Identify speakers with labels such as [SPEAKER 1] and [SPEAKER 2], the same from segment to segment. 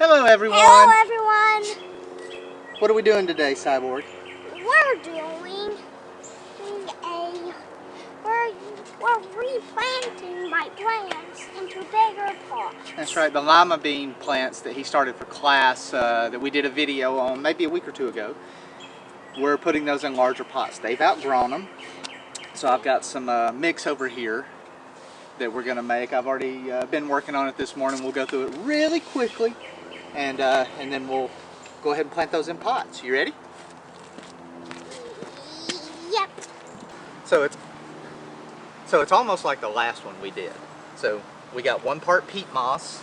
[SPEAKER 1] Hello everyone!
[SPEAKER 2] Hello everyone!
[SPEAKER 1] What are we doing today, Cyborg?
[SPEAKER 2] We're replanting my plants into bigger pots.
[SPEAKER 1] That's right, the lima bean plants that he started for class that we did a video on maybe a week or two ago. We're putting those in larger pots. They've outgrown them. So I've got some mix over here that we're going to make. I've already been working on it this morning. We'll go through it really quickly and then we'll go ahead and plant those in pots. You ready?
[SPEAKER 2] Yep.
[SPEAKER 1] So it's almost like the last one we did. So we got 1 part peat moss.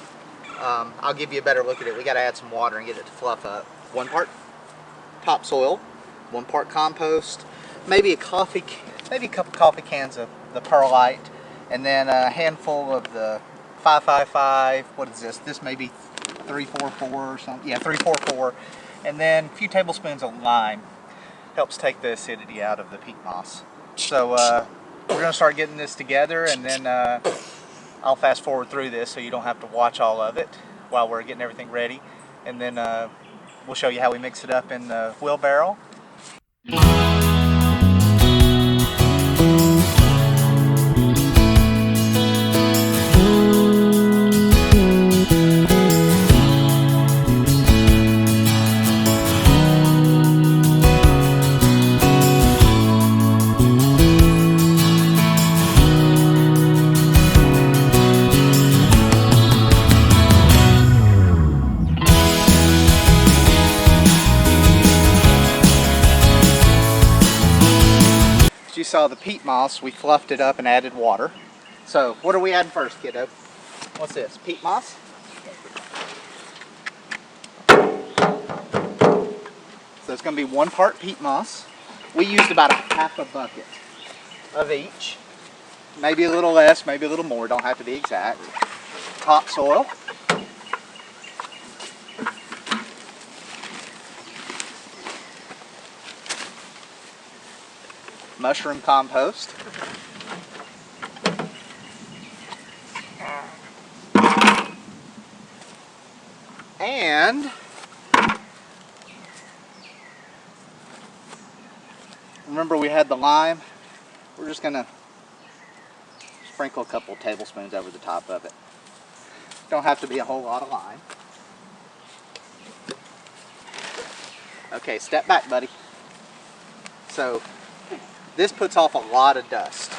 [SPEAKER 1] I'll give you a better look at it. We got to add some water and get it to fluff up. 1 part topsoil, 1 part compost, maybe a couple coffee cans of the perlite, and then a handful of the 555. What is this? This may be 344 or something. Yeah, 344, and then a few tablespoons of lime. Helps take the acidity out of the peat moss. So we're going to start getting this together, and then I'll fast forward through this so you don't have to watch all of it while we're getting everything ready, and then we'll show you how we mix it up in the wheelbarrow. You saw the peat moss, we fluffed it up and added water. So what are we adding first, kiddo? What's this, peat moss? So it's going to be 1 part peat moss. We used about a half a bucket of each. Maybe a little less, maybe a little more, don't have to be exact. Topsoil. Mushroom compost, and remember we had the lime. We're just going to sprinkle a couple tablespoons over the top of it. Don't have to be a whole lot of lime. Okay, step back, buddy. So this puts off a lot of dust.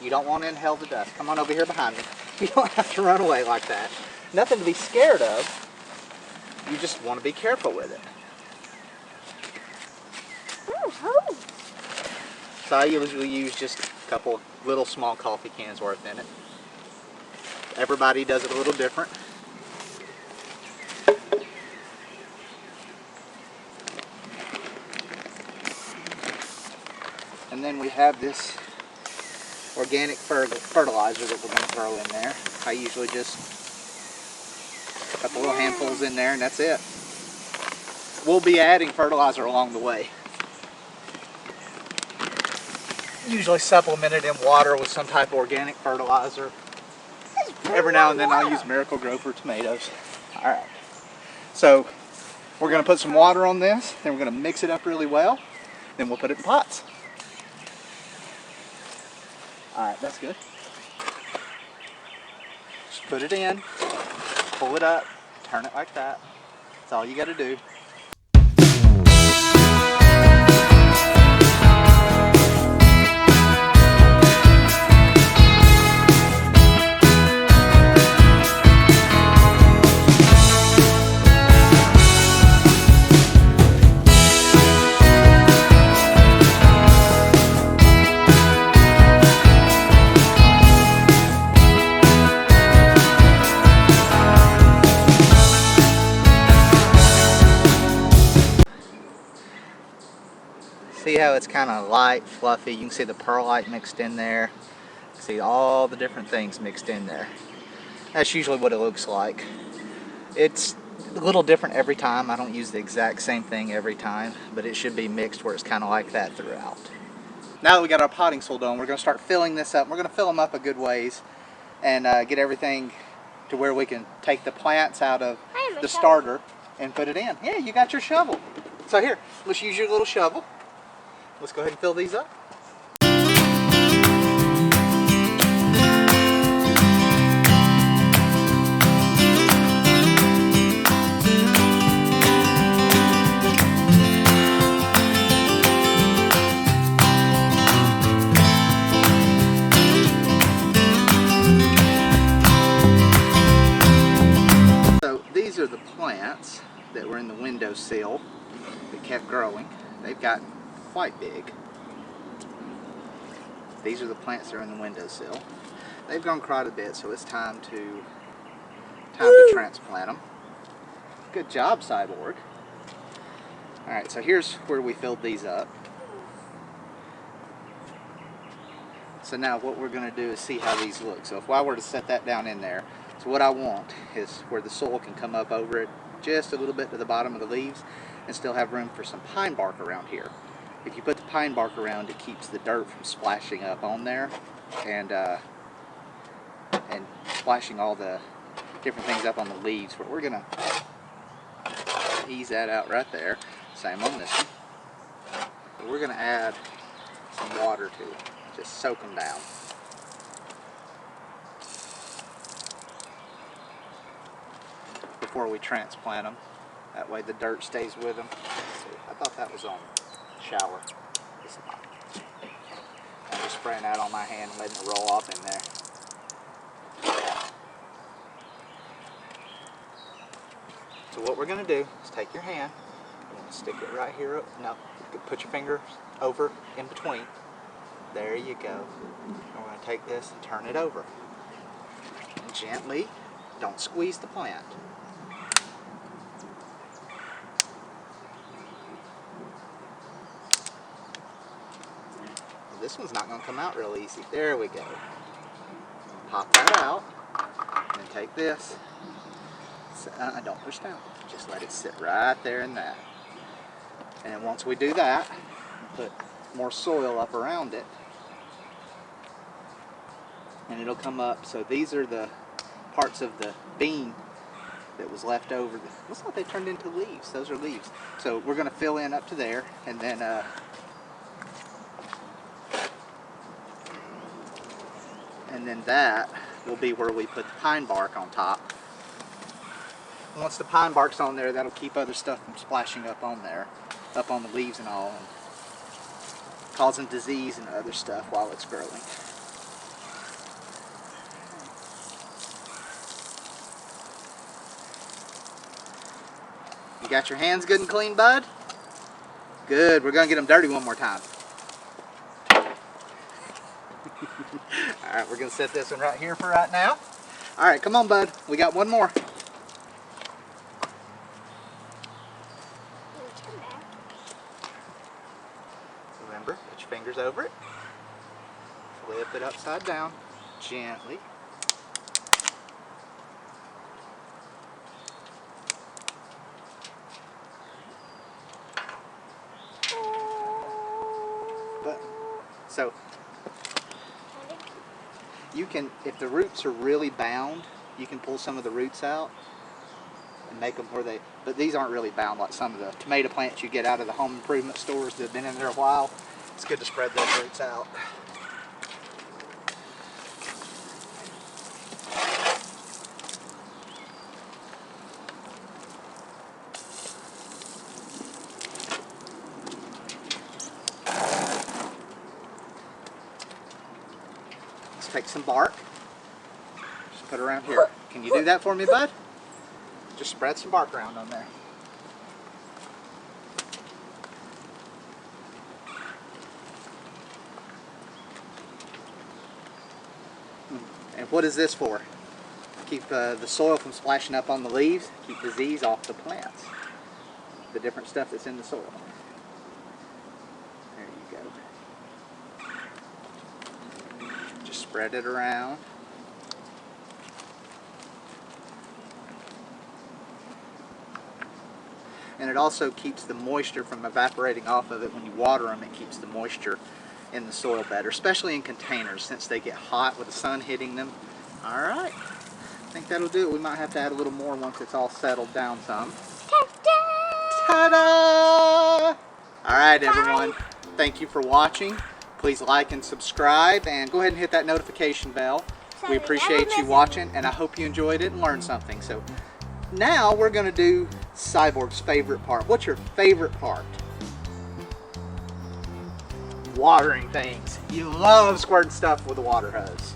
[SPEAKER 1] You don't want to inhale the dust. Come on over here behind me. You don't have to run away like that. Nothing to be scared of. You just want to be careful with it. So I usually use just a couple little small coffee cans worth in it. Everybody does it a little different. And then we have this organic fertilizer that we're going to throw in there. I usually just a couple little handfuls in there and that's it. We'll be adding fertilizer along the way. Usually supplement it in water with some type of organic fertilizer. Every now and then I'll use Miracle Grow for tomatoes. Alright. So we're going to put some water on this, then we're going to mix it up really well, then we'll put it in pots. Alright, that's good. Just put it in, pull it up, turn it like that. That's all you got to do. See how it's kind of light, fluffy. You can see the perlite mixed in there. See all the different things mixed in there. That's usually what it looks like. It's a little different every time. I don't use the exact same thing every time, but it should be mixed where it's kind of like that throughout. Now that we got our potting soil done, we're going to start filling this up. We're going to fill them up a good ways and get everything to where we can take the plants out of
[SPEAKER 2] I have a
[SPEAKER 1] the
[SPEAKER 2] shovel.
[SPEAKER 1] starter and put it in. Yeah, you got your shovel. So here, let's use your little shovel. Let's go ahead and fill these up. So these are the plants that were in the windowsill that kept growing. They've gotten quite big. These are the plants that are in the windowsill. They've grown quite a bit, so it's time to transplant them. Good job, Cyborg. Alright, so here's where we filled these up. So now what we're going to do is see how these look. So if I were to set that down in there, so what I want is where the soil can come up over it just a little bit to the bottom of the leaves and still have room for some pine bark around here. If you put the pine bark around, it keeps the dirt from splashing up on there and splashing all the different things up on the leaves. But we're going to ease that out right there. Same on this one. But we're going to add some water to it. Just soak them down. Before we transplant them. That way the dirt stays with them. See, I thought that was on shower. It's not. I'm just spraying that on my hand and letting it roll off in there. So what we're going to do is take your hand, you're going to stick it right here up. No, put your fingers over in between. There you go. And we're going to take this and turn it over. And gently, don't squeeze the plant. This one's not going to come out real easy. There we go. Pop that out. And take this. Don't push down. Just let it sit right there in that. And then once we do that, put more soil up around it. And it'll come up. So these are the parts of the bean that was left over. Looks like they turned into leaves. Those are leaves. So we're going to fill in up to there, and then that will be where we put the pine bark on top. Once the pine bark's on there, that'll keep other stuff from splashing up on there, up on the leaves and all, and causing disease and other stuff while it's growing. You got your hands good and clean, bud? Good. We're going to get them dirty one more time. Alright, we're going to set this one right here for right now. Alright, come on, bud. We got one more. Remember, put your fingers over it. Flip it upside down, gently. So you can, if the roots are really bound, you can pull some of the roots out and make them where they, but these aren't really bound like some of the tomato plants you get out of the home improvement stores that have been in there a while. It's good to spread those roots out. Take some bark, just put it around here. Can you do that for me, bud? Just spread some bark around on there. And what is this for? Keep the soil from splashing up on the leaves, keep disease off the plants. The different stuff that's in the soil. There you go. Spread it around. And it also keeps the moisture from evaporating off of it. When you water them, it keeps the moisture in the soil better, especially in containers since they get hot with the sun hitting them. Alright, think that'll do it. We might have to add a little more once it's all settled down some.
[SPEAKER 2] Ta-da!
[SPEAKER 1] Ta-da! Alright everyone, thank you for watching. Please like and subscribe and go ahead and hit that notification bell. We appreciate you watching and I hope you enjoyed it and learned something. So now we're going to do Cyborg's favorite part. What's your favorite part? Watering things. You love squirting stuff with a water hose.